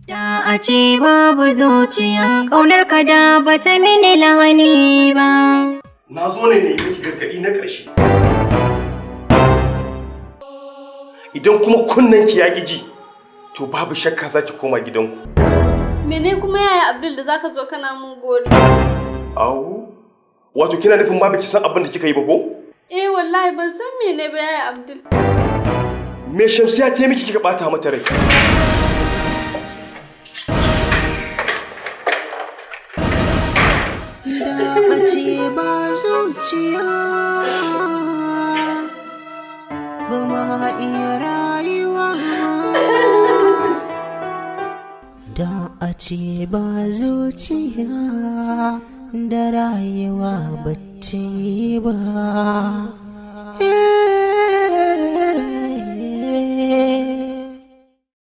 Da a ce babu zuciya, ƙaunar ka da bata mini lahani ba. Na zo ne yi miki gargaɗi na ƙarshe. Idan kuma kunnenki ya ƙi ji, to babu shakka za ki koma gidanku. Mene kuma yaya Abdul da zaka zo kana mun gori? Awu, wato kina nufin ma baki san abin da kika yi ba ko? Eh wallahi ban san mene ba yaya Abdul. Me Shamsiya ta miki kika bata mata rai? Da a ce ba zuciya ba ma iya rayuwa. Da a ce ba zuciya da rayuwa ba ce ba.